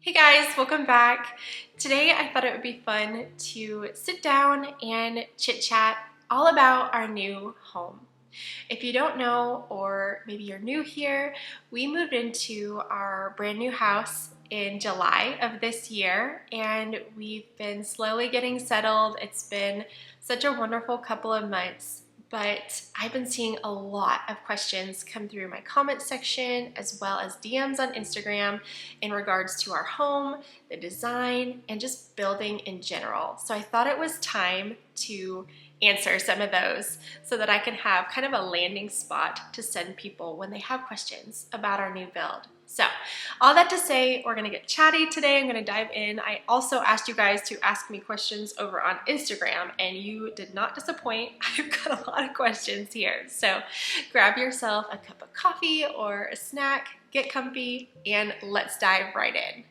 Hey guys, welcome back. Today I thought it would be fun to sit down and chit chat all about our new home. If you don't know, or maybe you're new here, we moved into our brand new house in July of this year and we've been slowly getting settled. It's been such a wonderful couple of months. But I've been seeing a lot of questions come through my comment section as well as DMs on Instagram in regards to our home, the design, and just building in general. So I thought it was time to answer some of those so that I can have kind of a landing spot to send people when they have questions about our new build. So all that to say, we're gonna get chatty today. I'm gonna dive in. I also asked you guys to ask me questions over on Instagram and you did not disappoint. I've got a lot of questions here. So grab yourself a cup of coffee or a snack, get comfy, and let's dive right in.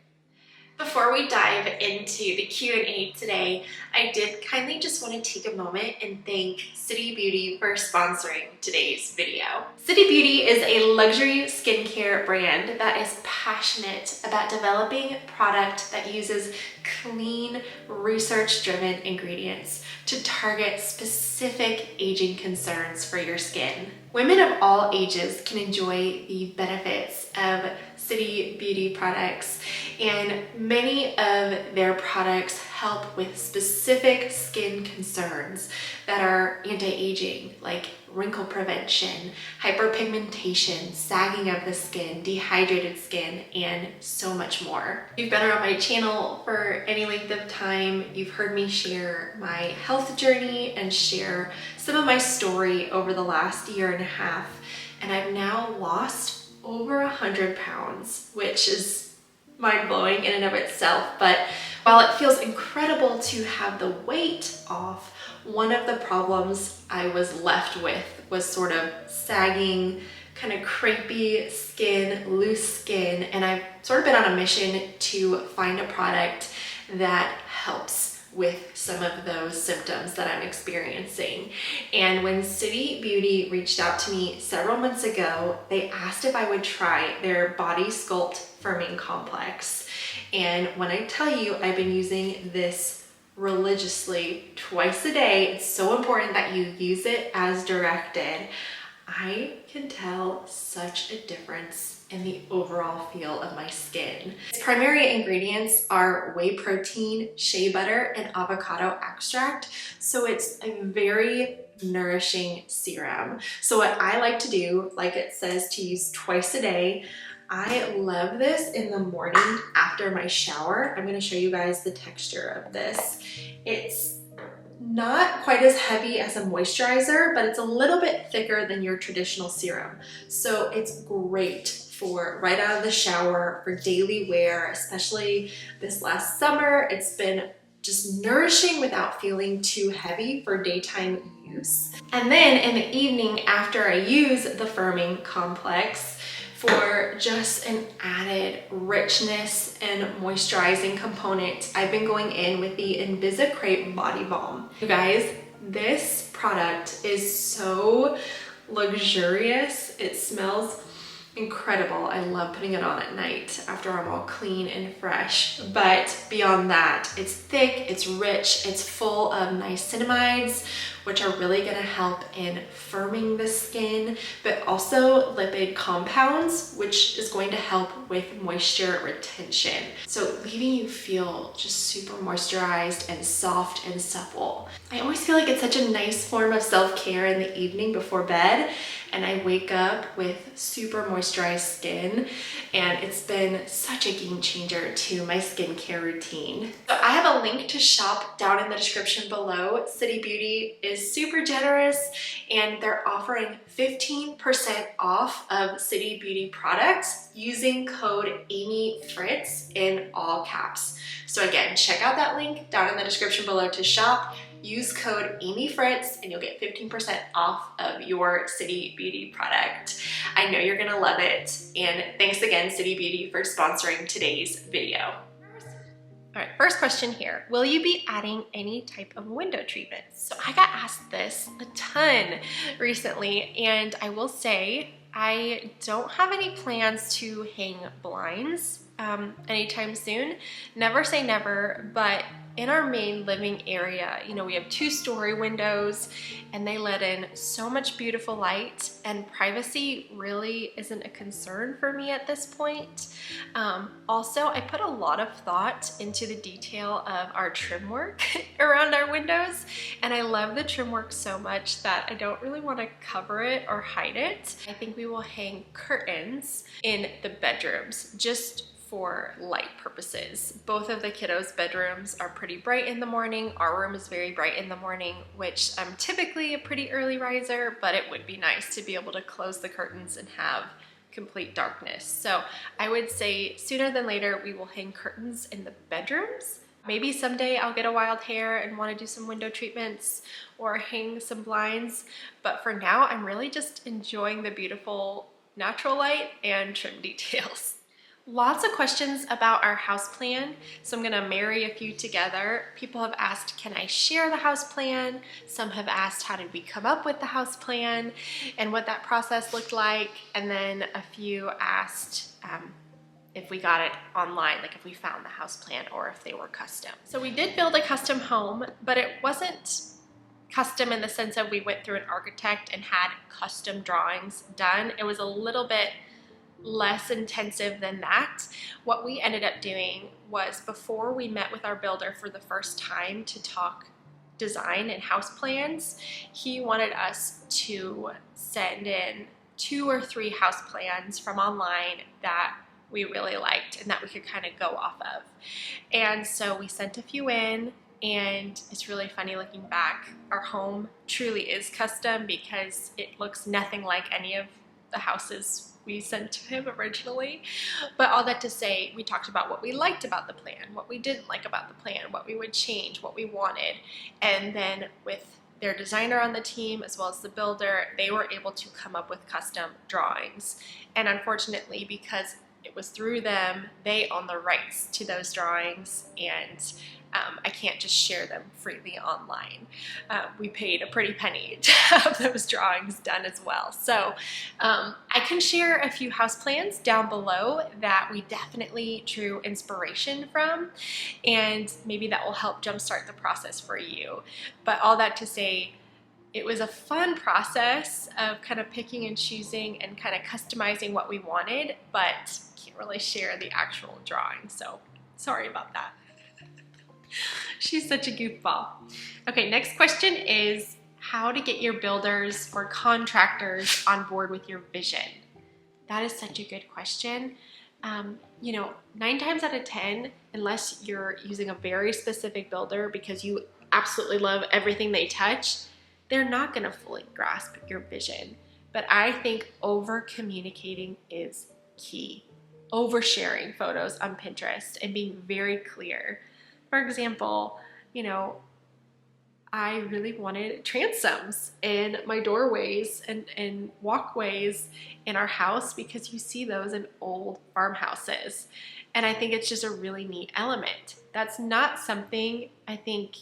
Before we dive into the Q&A today, I did kindly just want to take a moment and thank City Beauty for sponsoring today's video. City Beauty is a luxury skincare brand that is passionate about developing product that uses clean, research-driven ingredients to target specific aging concerns for your skin. Women of all ages can enjoy the benefits of City Beauty products, and many of their products help with specific skin concerns that are anti-aging, like wrinkle prevention, hyperpigmentation, sagging of the skin, dehydrated skin, and so much more. If you've been around my channel for any length of time, you've heard me share my health journey and share some of my story over the last year and a half, and I've now lost over 100 pounds, which is mind-blowing in and of itself. But while it feels incredible to have the weight off, one of the problems I was left with was sort of sagging, kind of crepey skin, loose skin, and I've sort of been on a mission to find a product that helps with some of those symptoms that I'm experiencing. And when City Beauty reached out to me several months ago, they asked if I would try their Body Sculpt Firming Complex. And when I tell you I've been using this religiously twice a day, it's so important that you use it as directed. I can tell such a difference in the overall feel of my skin. Its primary ingredients are whey protein, shea butter, and avocado extract. So it's a very nourishing serum. So what I like to do, like it says to use twice a day, I love this in the morning after my shower. I'm gonna show you guys the texture of this. It's not quite as heavy as a moisturizer, but it's a little bit thicker than your traditional serum. So it's great for right out of the shower, for daily wear, especially this last summer. It's been just nourishing without feeling too heavy for daytime use. And then in the evening after I use the firming complex, for just an added richness and moisturizing component, I've been going in with the Invisicrepe Body Balm. You guys, this product is so luxurious. It smells incredible. I love putting it on at night after I'm all clean and fresh. But beyond that, it's thick, it's rich, it's full of niacinamides, which are really gonna help in firming the skin, but also lipid compounds, which is going to help with moisture retention. So leaving you feel just super moisturized and soft and supple. I always feel like it's such a nice form of self-care in the evening before bed, and I wake up with super moisturized skin, and it's been such a game changer to my skincare routine. So I have a link to shop down in the description below. City Beauty is super generous, and they're offering 15% off of City Beauty products using code AmyFritz in all caps. So again, check out that link down in the description below to shop. Use code AmyFritz and you'll get 15% off of your City Beauty product. I know you're gonna love it. And thanks again, City Beauty, for sponsoring today's video. All right, first question here. Will you be adding any type of window treatments? So I got asked this a ton recently, and I will say I don't have any plans to hang blinds anytime soon. Never say never, but in our main living area, you know, we have 2-story windows and they let in so much beautiful light, and privacy really isn't a concern for me at this point. Also, I put a lot of thought into the detail of our trim work around our windows, and I love the trim work so much that I don't really want to cover it or hide it. I think we will hang curtains in the bedrooms just for light purposes. Both of the kiddos' bedrooms are pretty bright in the morning. Our room is very bright in the morning, which I'm typically a pretty early riser, but it would be nice to be able to close the curtains and have complete darkness. So I would say sooner than later, we will hang curtains in the bedrooms. Maybe someday I'll get a wild hair and want to do some window treatments or hang some blinds. But for now, I'm really just enjoying the beautiful natural light and trim details. Lots of questions about our house plan, so I'm gonna marry a few together. People have asked, can I share the house plan? Some have asked, how did we come up with the house plan and what that process looked like? And then a few asked if we got it online, like if we found the house plan or if they were custom. So we did build a custom home, but it wasn't custom in the sense that we went through an architect and had custom drawings done. It was a little bit less intensive than that. What we ended up doing was, before we met with our builder for the first time to talk design and house plans, he wanted us to send in 2 or 3 house plans from online that we really liked and that we could kind of go off of. And so we sent a few in, and it's really funny looking back. Our home truly is custom because it looks nothing like any of the houses we sent to him originally. But all that to say, we talked about what we liked about the plan, what we didn't like about the plan, what we would change, what we wanted. And then with their designer on the team as well as the builder, they were able to come up with custom drawings. And unfortunately, because it was through them, they own the rights to those drawings, and I can't just share them freely online. We paid a pretty penny to have those drawings done as well. So I can share a few house plans down below that we definitely drew inspiration from, and maybe that will help jumpstart the process for you. But all that to say, it was a fun process of kind of picking and choosing and kind of customizing what we wanted, but can't really share the actual drawing, so sorry about that. She's such a goofball. Okay, next question is how to get your builders or contractors on board with your vision. That is such a good question. You know, 9 times out of 10, unless you're using a very specific builder because you absolutely love everything they touch, they're not gonna fully grasp your vision. But I think over communicating is key. Oversharing photos on Pinterest and being very clear. For example, you know, I really wanted transoms in my doorways and walkways in our house because you see those in old farmhouses. And I think it's just a really neat element. That's not something I think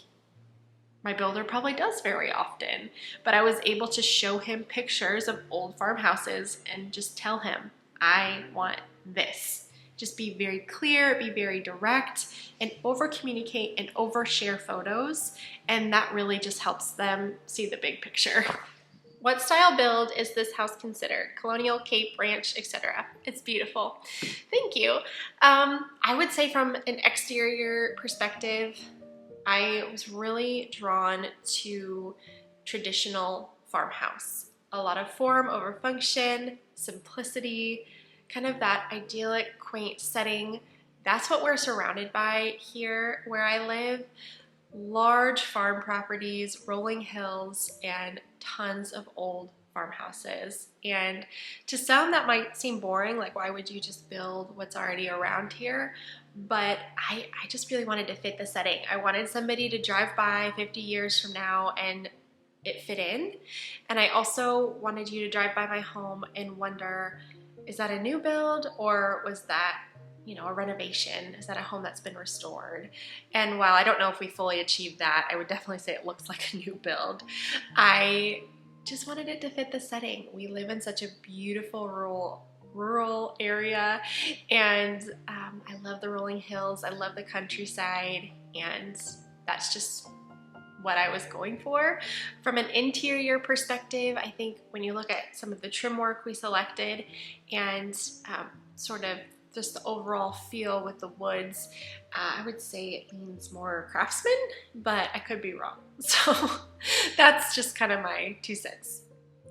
my builder probably does very often, but I was able to show him pictures of old farmhouses and just tell him, I want this. Just be very clear, be very direct, and over communicate and overshare photos, and that really just helps them see the big picture. What style build is this house considered? Colonial, Cape, Ranch, etc. It's beautiful. Thank you. I would say from an exterior perspective, I was really drawn to traditional farmhouse. A lot of form over function, simplicity, kind of that idyllic, quaint setting. That's what we're surrounded by here where I live. Large farm properties, rolling hills, and tons of old farmhouses. And to some that might seem boring, like why would you just build what's already around here? But I just really wanted to fit the setting. I wanted somebody to drive by 50 years from now and it fit in. And I also wanted you to drive by my home and wonder, is that a new build or was that, you know, a renovation? Is that a home that's been restored? And while I don't know if we fully achieved that, I would definitely say it looks like a new build. I just wanted it to fit the setting. We live in such a beautiful rural rural area, and I love the rolling hills, I love the countryside, and that's just what I was going for. From an interior perspective, I think when you look at some of the trim work we selected and sort of just the overall feel with the woods, I would say it leans more craftsman, but I could be wrong. So that's just kind of my 2 cents.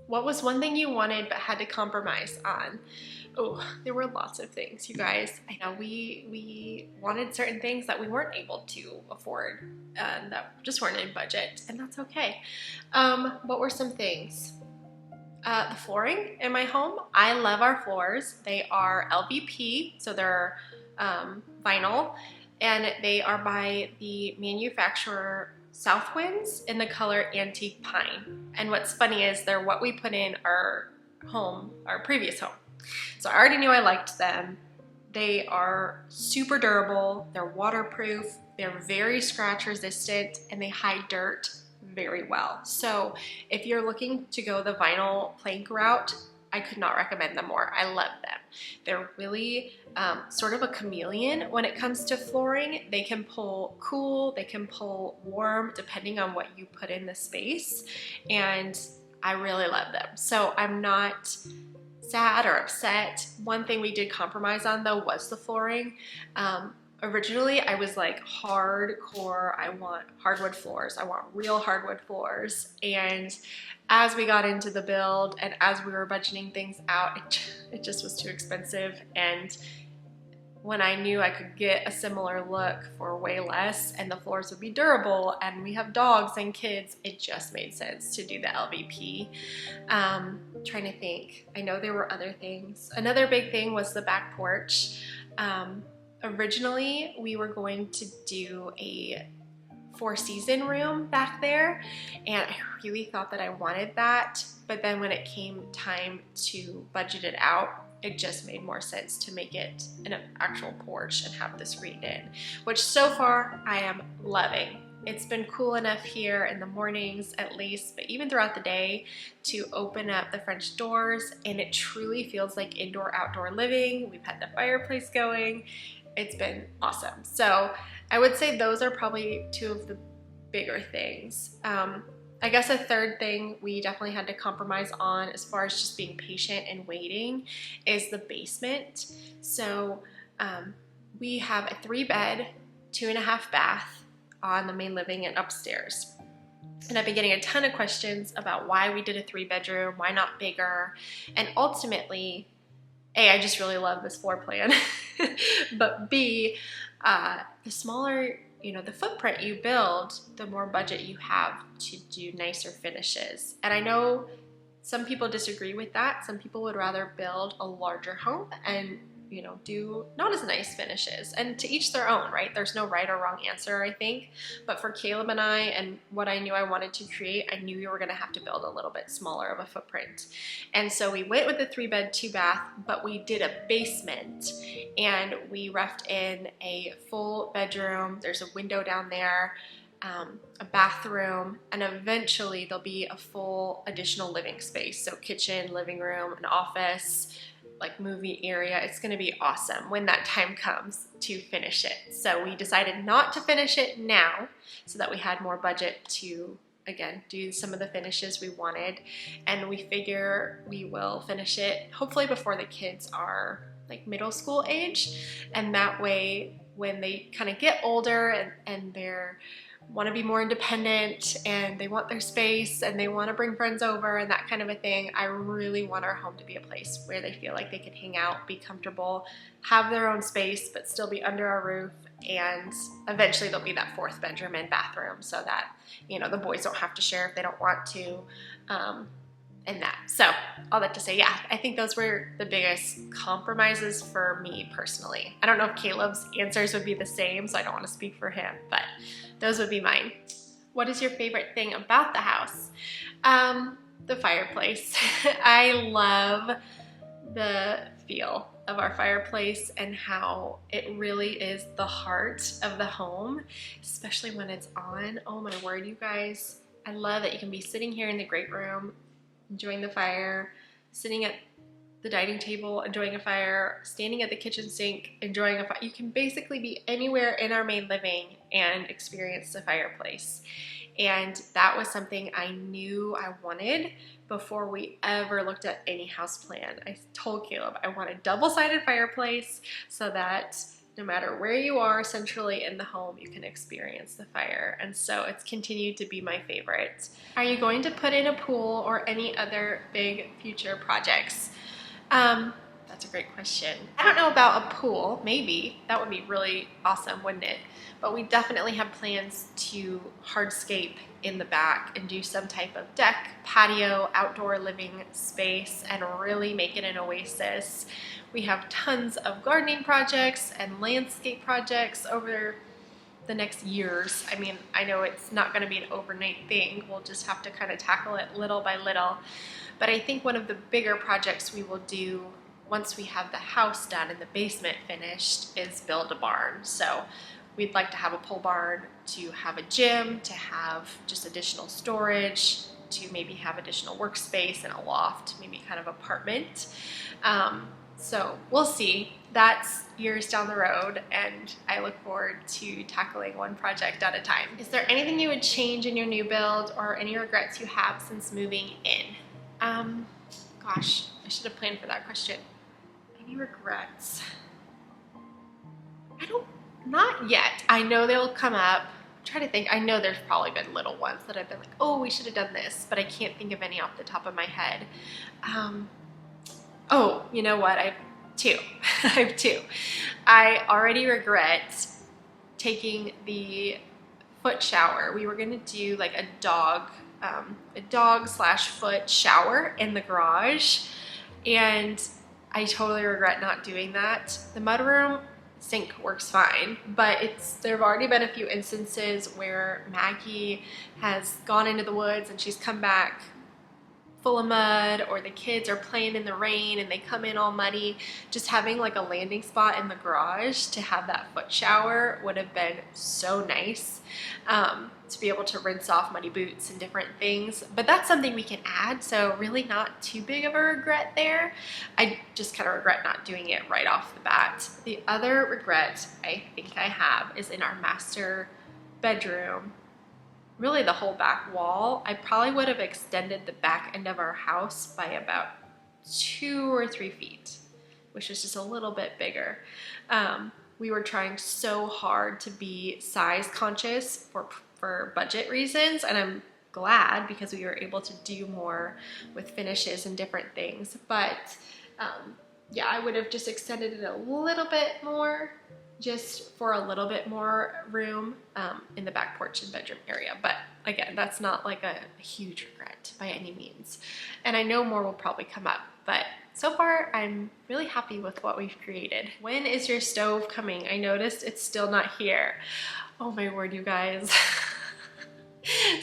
What was one thing you wanted but had to compromise on? Oh, there were lots of things, you guys. I know we wanted certain things that we weren't able to afford, that just weren't in budget, and that's okay. What were some things? The flooring in my home. I love our floors. They are LVP, so they're vinyl, and they are by the manufacturer Southwinds in the color Antique Pine. And what's funny is they're what we put in our home, our previous home. So I already knew I liked them. They are super durable, they're waterproof, they're very scratch resistant, and they hide dirt very well. So if you're looking to go the vinyl plank route, I could not recommend them more. I love them. They're really sort of a chameleon when it comes to flooring. They can pull cool, they can pull warm, depending on what you put in the space, and I really love them. So I'm not sad or upset. One thing we did compromise on though was the flooring. Originally I was like hardcore, I want hardwood floors, I want real hardwood floors, and as we got into the build and as we were budgeting things out, it just was too expensive, and when I knew I could get a similar look for way less and the floors would be durable and we have dogs and kids, it just made sense to do the LVP. Trying to think, I know there were other things. Another big thing was the back porch. Originally we were going to do a 4-season room back there, and I really thought that I wanted that, but then when it came time to budget it out, it just made more sense to make it an actual porch and have this redid, which so far I am loving. It's been cool enough here in the mornings at least, but even throughout the day, to open up the French doors, and it truly feels like indoor-outdoor living. We've had the fireplace going. It's been awesome. So I would say those are probably 2 of the bigger things. I guess a third thing we definitely had to compromise on, as far as just being patient and waiting, is the basement. So we have a 3-bed, 2.5 bath on the main living and upstairs. And I've been getting a ton of questions about why we did a 3-bedroom, why not bigger, and ultimately, A, I just really love this floor plan, but B, the smaller, the footprint you build, the more budget you have to do nicer finishes. And I know some people disagree with that. Some people would rather build a larger home and do not as nice finishes, and to each their own, right? There's no right or wrong answer, I think. But for Caleb and I, and what I knew I wanted to create, I knew we were gonna have to build a little bit smaller of a footprint. And so we went with a 3-bed, 2-bath, but we did a basement, and we roughed in a full bedroom. There's a window down there, a bathroom, and eventually there'll be a full additional living space. So kitchen, living room, an office, like movie area. It's gonna be awesome when that time comes to finish it. So we decided not to finish it now, so that we had more budget to, again, do some of the finishes we wanted. And we figure we will finish it hopefully before the kids are like middle school age. And that way, when they kind of get older and they're want to be more independent and they want their space and they want to bring friends over and that kind of a thing, I really want our home to be a place where they feel like they can hang out, be comfortable, have their own space, but still be under our roof. And eventually there'll be that 4th bedroom and bathroom, so that the boys don't have to share if they don't want to, and that. So all that to say, yeah, I think those were the biggest compromises for me personally. I don't know if Caleb's answers would be the same, so I don't want to speak for him, but those would be mine. What is your favorite thing about the house? The fireplace. I love the feel of our fireplace and how it really is the heart of the home, especially when it's on. Oh my word, you guys. I love that you can be sitting here in the great room, enjoying the fire, sitting at the dining table enjoying a fire, standing at the kitchen sink enjoying a fire. You can basically be anywhere in our main living and experience the fireplace. And that was something I knew I wanted before we ever looked at any house plan. I told Caleb I want a double-sided fireplace so that no matter where you are centrally in the home, you can experience the fire. And so it's continued to be my favorite. Are you going to put in a pool or any other big future projects? That's a great question. I don't know about a pool, maybe. That would be really awesome, wouldn't it? But we definitely have plans to hardscape in the back and do some type of deck, patio, outdoor living space, and really make it an oasis. We have tons of gardening projects and landscape projects over the next years. I mean, I know it's not going to be an overnight thing. We'll just have to kind of tackle it little by little. But I think one of the bigger projects we will do once we have the house done and the basement finished is build a barn. So we'd like to have a pole barn, to have a gym, to have just additional storage, to maybe have additional workspace and a loft, maybe kind of apartment. So we'll see. That's years down the road, and I look forward to tackling one project at a time. Is there anything you would change in your new build or any regrets you have since moving in? Gosh, I should have planned for that question. Any regrets? Not yet. I know they'll come up. I'm trying to think. I know there's probably been little ones that I've been like, oh, we should have done this, but I can't think of any off the top of my head. Oh, you know what? I have two. I have two. I already regret taking the foot shower. We were gonna do like a dog / foot shower in the garage, and I totally regret not doing that. The mudroom sink works fine, but there have already been a few instances where Maggie has gone into the woods and she's come back full of mud, or the kids are playing in the rain and they come in all muddy. Just having like a landing spot in the garage to have that foot shower would have been so nice, to be able to rinse off muddy boots and different things. But that's something we can add, so really not too big of a regret there. I just kind of regret not doing it right off the bat. The other regret I think I have is in our master bedroom. Really the whole back wall. I probably would have extended the back end of our house by about 2 or 3 feet, which is just a little bit bigger. We were trying so hard to be size conscious for budget reasons, and I'm glad because we were able to do more with finishes and different things. But yeah, I would have just extended it a little bit more, just for a little bit more room in the back porch and bedroom area. But again, that's not like a huge regret by any means. And I know more will probably come up, but so far I'm really happy with what we've created. When is your stove coming? I noticed it's still not here. Oh my word, you guys.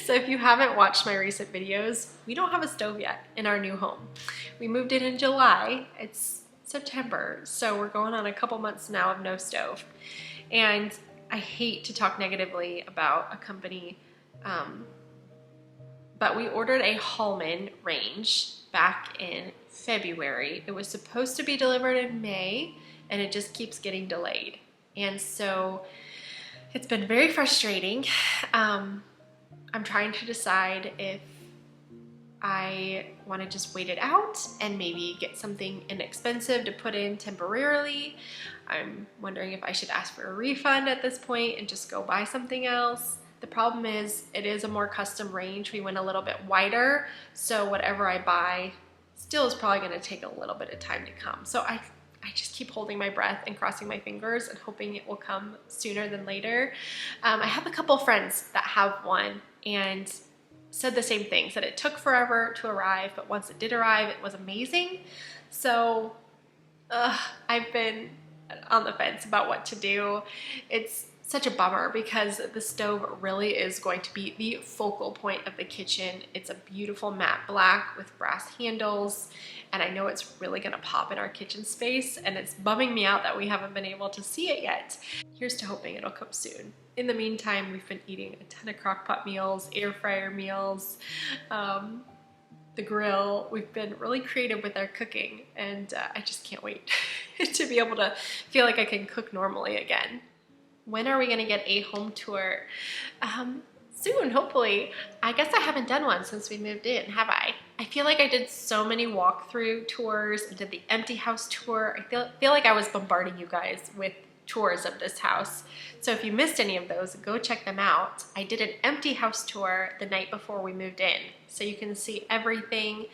So if you haven't watched my recent videos, we don't have a stove yet in our new home. We moved in July. It's September, so we're going on a couple months now of no stove. And I hate to talk negatively about a company, but we ordered a Hallman range back in February. It was supposed to be delivered in May, and it just keeps getting delayed. And so it's been very frustrating. I'm trying to decide if I want to just wait it out and maybe get something inexpensive to put in temporarily. I'm wondering if I should ask for a refund at this point and just go buy something else. The problem is it is a more custom range. We went a little bit wider, so whatever I buy still is probably going to take a little bit of time to come. So I just keep holding my breath and crossing my fingers and hoping it will come sooner than later. I have a couple friends that have one and said the same thing, said it took forever to arrive, but once it did arrive, it was amazing. So I've been on the fence about what to do. It's such a bummer because the stove really is going to be the focal point of the kitchen. It's a beautiful matte black with brass handles, and I know it's really gonna pop in our kitchen space, and it's bumming me out that we haven't been able to see it yet. Here's to hoping it'll come soon. In the meantime, we've been eating a ton of crock pot meals, air fryer meals, the grill. We've been really creative with our cooking, and I just can't wait to be able to feel like I can cook normally again. When are we gonna get a home tour? Soon, hopefully. I guess I haven't done one since we moved in, have I? I feel like I did so many walkthrough tours and did the empty house tour. I feel like I was bombarding you guys with tours of this house. So if you missed any of those, go check them out. I did an empty house tour the night before we moved in, so you can see everything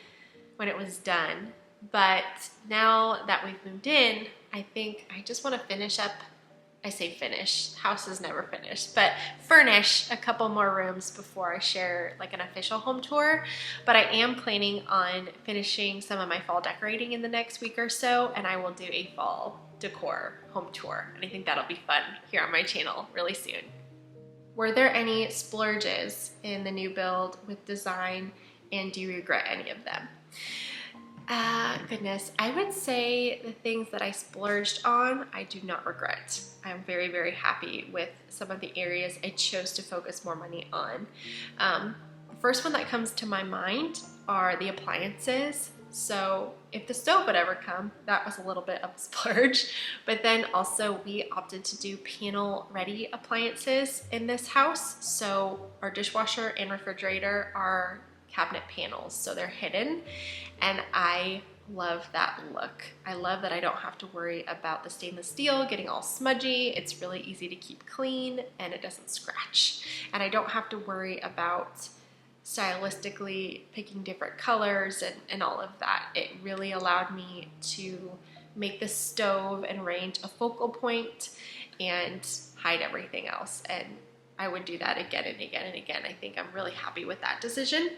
when it was done. But now that we've moved in, I think I just want to finish up. I say finish, house is never finished, but furnish a couple more rooms before I share like an official home tour. But I am planning on finishing some of my fall decorating in the next week or so, and I will do a fall decor home tour. And I think that'll be fun here on my channel really soon. Were there any splurges in the new build with design, and do you regret any of them? Goodness, I would say the things that I splurged on, I do not regret. I'm very, very happy with some of the areas I chose to focus more money on. The first one that comes to my mind are the appliances. So if the stove would ever come, that was a little bit of a splurge. But then also we opted to do panel ready appliances in this house. So our dishwasher and refrigerator are cabinet panels, so they're hidden, and I love that look. I love that I don't have to worry about the stainless steel getting all smudgy. It's really easy to keep clean and it doesn't scratch, and I don't have to worry about stylistically picking different colors and all of that. It really allowed me to make the stove and range a focal point and hide everything else, and I would do that again and again and again. I think I'm really happy with that decision.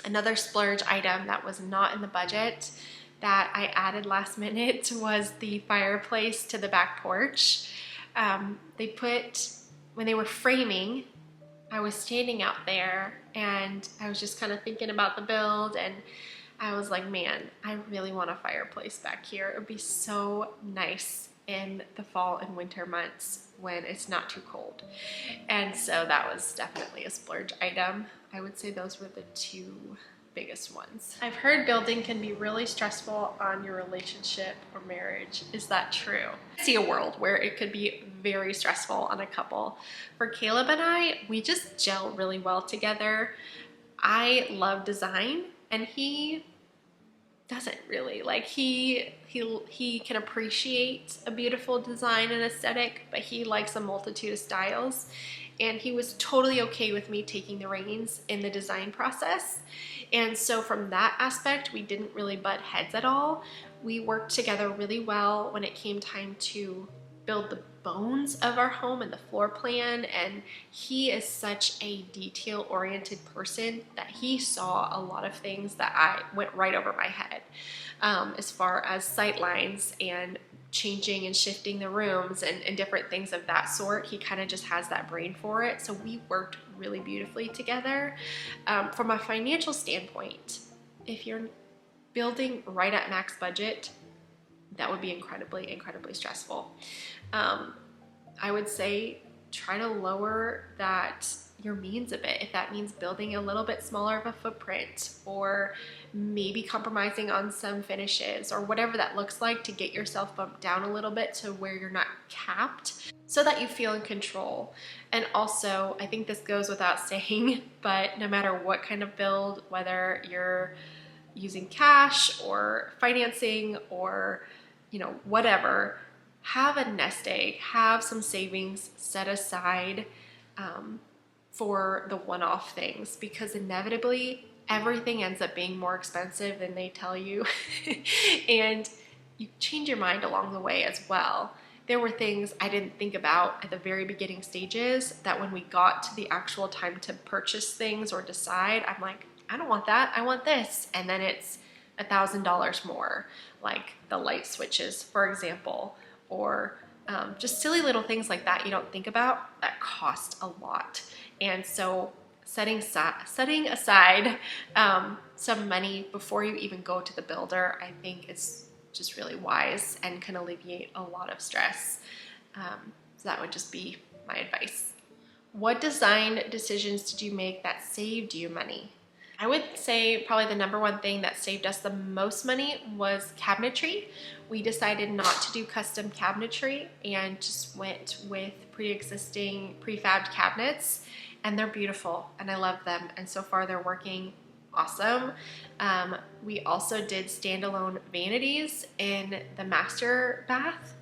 Another splurge item that was not in the budget that I added last minute was the fireplace to the back porch. When they were framing, I was standing out there and I was just kind of thinking about the build, and I was like, man, I really want a fireplace back here. It would be so nice in the fall and winter months when it's not too cold. And so that was definitely a splurge item. I would say those were the two biggest ones. I've heard building can be really stressful on your relationship or marriage. Is that true? I see a world where it could be very stressful on a couple. For Caleb and I, we just gel really well together. I love design and he doesn't really. Like he can appreciate a beautiful design and aesthetic, but he likes a multitude of styles. And he was totally okay with me taking the reins in the design process. And so from that aspect, we didn't really butt heads at all. We worked together really well when it came time to build the bones of our home and the floor plan. And he is such a detail-oriented person that he saw a lot of things that I went right over my head, as far as sight lines and changing and shifting the rooms and different things of that sort. He kind of just has that brain for it. So we worked really beautifully together. From a financial standpoint, if you're building right at max budget, that would be incredibly, incredibly stressful. I would say try to lower your means a bit. If that means building a little bit smaller of a footprint, or maybe compromising on some finishes, or whatever that looks like, to get yourself bumped down a little bit to where you're not capped, so that you feel in control. And also, I think this goes without saying, but no matter what kind of build, whether you're using cash or financing or whatever, have a nest egg, have some savings set aside for the one-off things, because inevitably everything ends up being more expensive than they tell you. And you change your mind along the way as well. There were things I didn't think about at the very beginning stages that when we got to the actual time to purchase things or decide, I'm like, I don't want that, I want this. And then it's $1,000 more, like the light switches, for example, or just silly little things like that you don't think about that cost a lot. And so setting aside some money before you even go to the builder, I think is just really wise and can alleviate a lot of stress. So that would just be my advice. What design decisions did you make that saved you money? I would say probably the number one thing that saved us the most money was cabinetry. We decided not to do custom cabinetry and just went with pre-existing prefabbed cabinets, and they're beautiful and I love them, and so far they're working awesome. We also did standalone vanities in the master bath.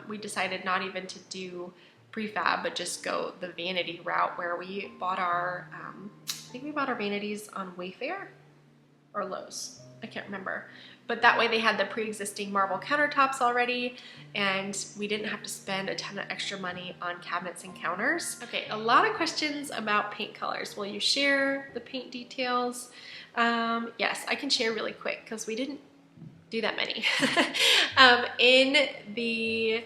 We decided not even to do prefab, but just go the vanity route, where we bought our, I think we bought our vanities on Wayfair or Lowe's, I can't remember. But that way they had the pre-existing marble countertops already, and we didn't have to spend a ton of extra money on cabinets and counters. Okay, a lot of questions about paint colors. Will you share the paint details? Yes, I can share really quick because we didn't do that many. In the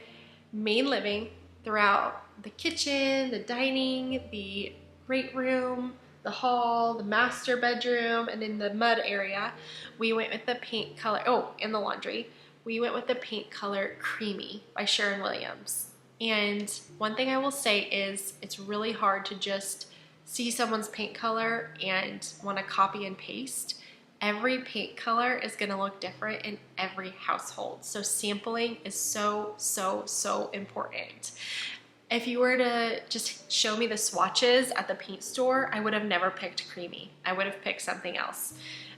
main living, throughout the kitchen, the dining, the great room, the hall, the master bedroom, and in the mud area, we went with the paint color, oh, in the laundry, we went with the paint color Creamy by Sherwin-Williams. And one thing I will say is it's really hard to just see someone's paint color and want to copy and paste. Every paint color is going to look different in every household. So sampling is so, so, so important. If you were to just show me the swatches at the paint store, I would have never picked Creamy. I would have picked something else.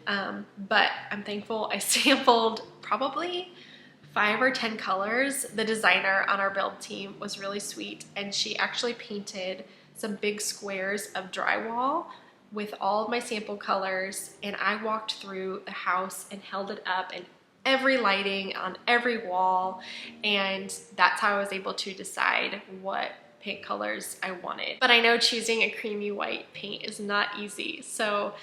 But I'm thankful I sampled probably 5 or 10 colors. The designer on our build team was really sweet, and she actually painted some big squares of drywall with all of my sample colors, and I walked through the house and held it up and every lighting on every wall, and that's how I was able to decide what paint colors I wanted. But I know choosing a creamy white paint is not easy, so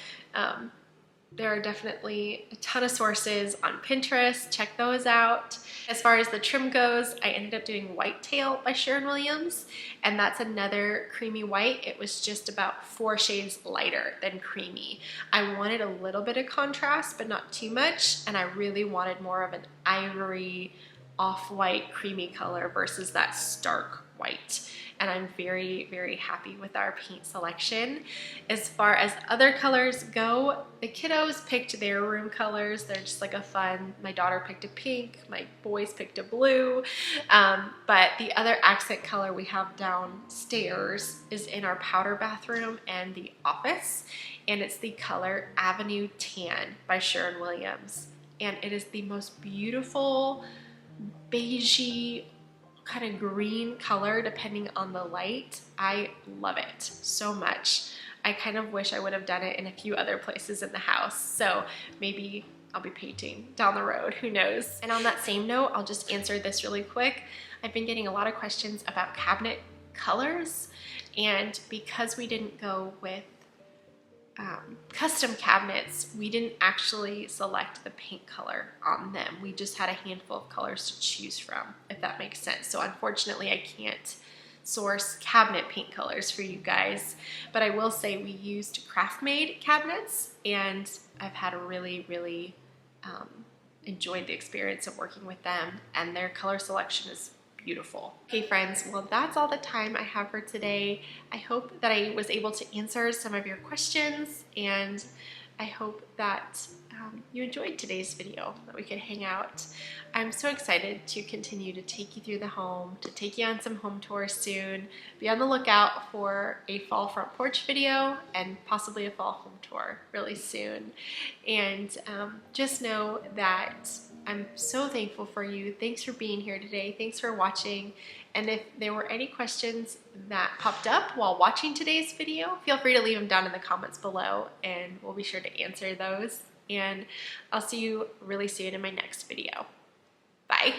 there are definitely a ton of sources on Pinterest. Check those out. As far as the trim goes, I ended up doing Whitetail by Sherwin-Williams, and that's another creamy white. It was just about 4 shades lighter than creamy. I wanted a little bit of contrast, but not too much, and I really wanted more of an ivory, off-white, creamy color versus that stark white. And I'm very, very happy with our paint selection. As far as other colors go, the kiddos picked their room colors. They're just like a fun, my daughter picked a pink, my boys picked a blue. But the other accent color we have downstairs is in our powder bathroom and the office. And it's the color Avenue Tan by Sherwin-Williams. And it is the most beautiful, beigey, kind of green color depending on the light. I love it so much. I kind of wish I would have done it in a few other places in the house. So maybe I'll be painting down the road, who knows. And on that same note, I'll just answer this really quick. I've been getting a lot of questions about cabinet colors, and because we didn't go with custom cabinets, we didn't actually select the paint color on them. We just had a handful of colors to choose from, if that makes sense. So unfortunately, I can't source cabinet paint colors for you guys, but I will say we used craft-made cabinets, and I've had a really, really enjoyed the experience of working with them, and their color selection is beautiful. Okay friends, well that's all the time I have for today. I hope that I was able to answer some of your questions, and I hope that you enjoyed today's video, that we could hang out. I'm so excited to continue to take you through the home, to take you on some home tours soon. Be on the lookout for a fall front porch video and possibly a fall home tour really soon. And just know that I'm so thankful for you. Thanks for being here today. Thanks for watching. And if there were any questions that popped up while watching today's video, feel free to leave them down in the comments below, and we'll be sure to answer those. And I'll see you really soon in my next video. Bye.